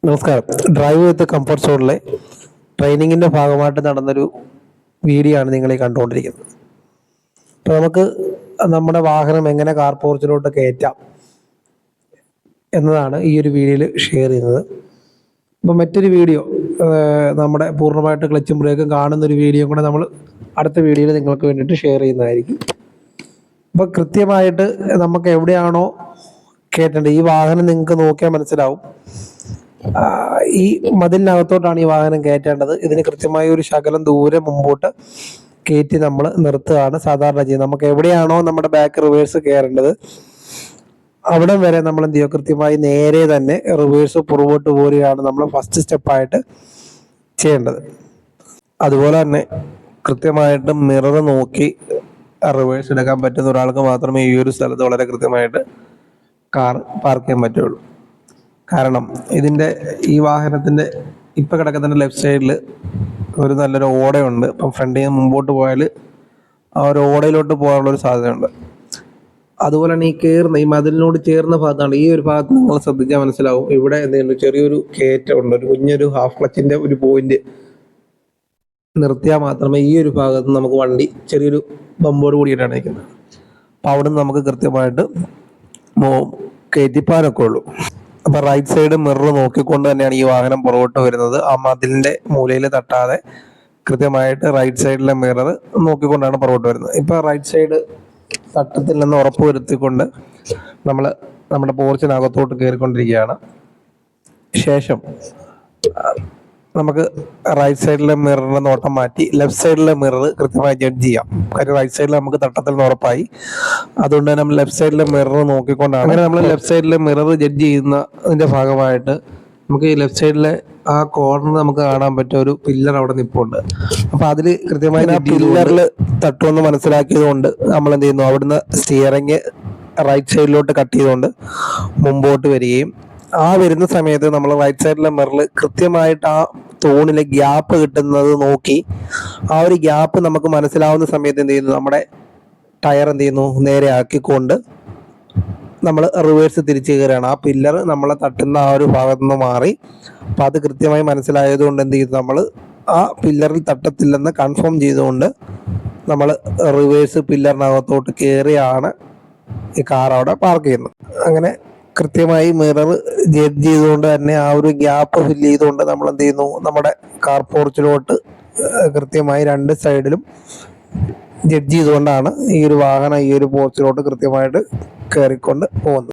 നമസ്കാരം. ഡ്രൈവ് വിത്ത് കംഫർട്ട് സോണിലെ ട്രെയിനിങ്ങിൻ്റെ ഭാഗമായിട്ട് നടന്നൊരു വീഡിയോ ആണ് നിങ്ങൾ ഈ കണ്ടുകൊണ്ടിരിക്കുന്നത്. അപ്പോൾ നമുക്ക് നമ്മുടെ വാഹനം എങ്ങനെ കാർ പോർച്ചിലോട്ട് കയറ്റാം എന്നതാണ് ഈ ഒരു വീഡിയോയിൽ ഷെയർ ചെയ്യുന്നത്. അപ്പോൾ മറ്റൊരു വീഡിയോ നമ്മുടെ പൂർണ്ണമായിട്ട് ക്ലച്ചും ബ്രേക്കും കാണുന്നൊരു വീഡിയോ കൂടെ നമ്മൾ അടുത്ത വീഡിയോയിൽ നിങ്ങൾക്ക് വേണ്ടിയിട്ട് ഷെയർ ചെയ്യുന്നതായിരിക്കും. അപ്പോൾ കൃത്യമായിട്ട് നമുക്ക് എവിടെയാണോ കയറ്റേണ്ടത്, ഈ വാഹനം നിങ്ങൾക്ക് നോക്കിയാൽ മനസ്സിലാവും. ഈ മതിലിനകത്തോട്ടാണ് ഈ വാഹനം കയറ്റേണ്ടത്. ഇതിന് കൃത്യമായ ഒരു ശകലം ദൂരം മുമ്പോട്ട് കയറ്റി നമ്മൾ നിർത്തുകയാണ് സാധാരണ ചെയ്യുന്നത്. നമുക്ക് എവിടെയാണോ നമ്മുടെ ബാക്ക് റിവേഴ്സ് കയറേണ്ടത് അവിടം വരെ നമ്മൾ എന്ത് ചെയ്യുക, കൃത്യമായി നേരെ തന്നെ റിവേഴ്സ് പുറകോട്ട് പോരുകയാണ് നമ്മൾ ഫസ്റ്റ് സ്റ്റെപ്പായിട്ട് ചെയ്യേണ്ടത്. അതുപോലെ തന്നെ കൃത്യമായിട്ട് മിറർ നോക്കി റിവേഴ്സ് എടുക്കാൻ പറ്റുന്ന ഒരാൾക്ക് മാത്രമേ ഈ ഒരു സ്ഥലത്ത് വളരെ കൃത്യമായിട്ട് കാർ പാർക്ക് ചെയ്യാൻ പറ്റുള്ളൂ. കാരണം ഈ വാഹനത്തിൻ്റെ ഇപ്പം കിടക്കുന്നതിൻ്റെ ലെഫ്റ്റ് സൈഡിൽ ഒരു നല്ലൊരു ഓടയുണ്ട്. അപ്പം ഫ്രണ്ടിൽ നിന്ന് മുമ്പോട്ട് പോയാൽ ആ ഒരു ഓടയിലോട്ട് പോകാനുള്ളൊരു സാധ്യതയുണ്ട്. അതുപോലെ തന്നെ ഈ മതിലിനോട് ചേർന്ന ഭാഗത്താണ്, ഈ ഒരു ഭാഗത്ത് നിങ്ങൾ ശ്രദ്ധിച്ചാൽ മനസ്സിലാവും, ഇവിടെ എന്തെങ്കിലും ചെറിയൊരു കയറ്റമുണ്ട്. ഒരു കുഞ്ഞൊരു ഹാഫ് ക്ലച്ചിൻ്റെ ഒരു പോയിന്റ് നിർത്തിയാൽ മാത്രമേ ഈ ഒരു ഭാഗത്ത് നമുക്ക് വണ്ടി ചെറിയൊരു ബമ്പോട് കൂടിയിട്ടാണ് നിൽക്കുന്നത്. അപ്പം അവിടെ നിന്ന് നമുക്ക് കൃത്യമായിട്ട് കയറ്റിപ്പാനൊക്കെ ഉള്ളൂ. അപ്പം റൈറ്റ് സൈഡ് മിറർ നോക്കിക്കൊണ്ട് തന്നെയാണ് ഈ വാഹനം പുറകോട്ട് വരുന്നത്. ആ മതിലിൻ്റെ മൂലയിൽ തട്ടാതെ കൃത്യമായിട്ട് റൈറ്റ് സൈഡിലെ മിറർ നോക്കിക്കൊണ്ടാണ് പുറകോട്ട് വരുന്നത്. ഇപ്പം റൈറ്റ് സൈഡ് തട്ടത്തില്ലെന്ന് ഉറപ്പ് വരുത്തിക്കൊണ്ട് നമ്മൾ നമ്മുടെ പോർച്ചിനകത്തോട്ട് കയറിക്കൊണ്ടിരിക്കുകയാണ്. ശേഷം നമുക്ക് റൈറ്റ് സൈഡിലെ മിററിന്റെ നോട്ടം മാറ്റി ലെഫ്റ്റ് സൈഡിലെ മിറർ കൃത്യമായി ജഡ്ജ് ചെയ്യാം. കാര്യം റൈറ്റ് സൈഡിൽ നമുക്ക് തട്ടത്തിൽ നിന്ന് ഉറപ്പായി. അതുകൊണ്ട് തന്നെ നമ്മൾ ലെഫ്റ്റ് സൈഡിലെ മിറർ നോക്കിക്കൊണ്ടാണ്. അങ്ങനെ നമ്മൾ ലെഫ്റ്റ് സൈഡിലെ മിറർ ജഡ്ജ് ചെയ്യുന്നതിന്റെ ഭാഗമായിട്ട് നമുക്ക് ഈ ലെഫ്റ്റ് സൈഡിലെ ആ കോർണർ നമുക്ക് കാണാൻ പറ്റിയ ഒരു പില്ലർ അവിടെ നിൽപ്പുണ്ട്. അപ്പൊ അതിൽ കൃത്യമായി ആ പില്ലറിൽ തട്ടുമെന്ന് മനസ്സിലാക്കിയത് കൊണ്ട് നമ്മൾ എന്ത് ചെയ്യുന്നു, അവിടുന്ന് സ്റ്റിയറിങ് റൈറ്റ് സൈഡിലോട്ട് കട്ട് ചെയ്തുകൊണ്ട് മുമ്പോട്ട് വരികയും ആ വരുന്ന സമയത്ത് നമ്മൾ റൈറ്റ് സൈഡിലെ മിററിൽ കൃത്യമായിട്ട് ആ തൂണിലെ ഗ്യാപ്പ് കിട്ടുന്നത് നോക്കി ആ ഒരു ഗ്യാപ്പ് നമുക്ക് മനസ്സിലാവുന്ന സമയത്ത് എന്ത് ചെയ്യുന്നു, നമ്മുടെ ടയർ എന്ത് ചെയ്യുന്നു, നേരെ ആക്കിക്കൊണ്ട് നമ്മൾ റിവേഴ്സ് തിരിച്ചു കയറുകയാണ്. ആ പില്ലർ നമ്മളെ തട്ടുന്ന ആ ഒരു ഭാഗത്തു നിന്ന് മാറി. അപ്പം അത് കൃത്യമായി മനസ്സിലായതുകൊണ്ട് എന്ത് ചെയ്തു, നമ്മൾ ആ പില്ലറിൽ തട്ടത്തില്ലെന്ന് കൺഫേം ചെയ്തുകൊണ്ട് നമ്മൾ റിവേഴ്സ് പില്ലറിനകത്തോട്ട് കയറിയാണ് ഈ കാർ അവിടെ പാർക്ക് ചെയ്യുന്നത്. അങ്ങനെ കൃത്യമായി മിറർ ജഡ്ജ് ചെയ്തുകൊണ്ട് തന്നെ ആ ഒരു ഗ്യാപ്പ് ഫില്ല് ചെയ്തുകൊണ്ട് നമ്മൾ എന്ത് ചെയ്യുന്നു, നമ്മുടെ കാർ പോർച്ചിലോട്ട് കൃത്യമായി രണ്ട് സൈഡിലും ജഡ്ജ് ചെയ്തുകൊണ്ടാണ് ഈ ഒരു വാഹനം ഈ ഒരു പോർച്ചിലോട്ട് കൃത്യമായിട്ട് കയറിക്കൊണ്ട് പോകുന്നത്.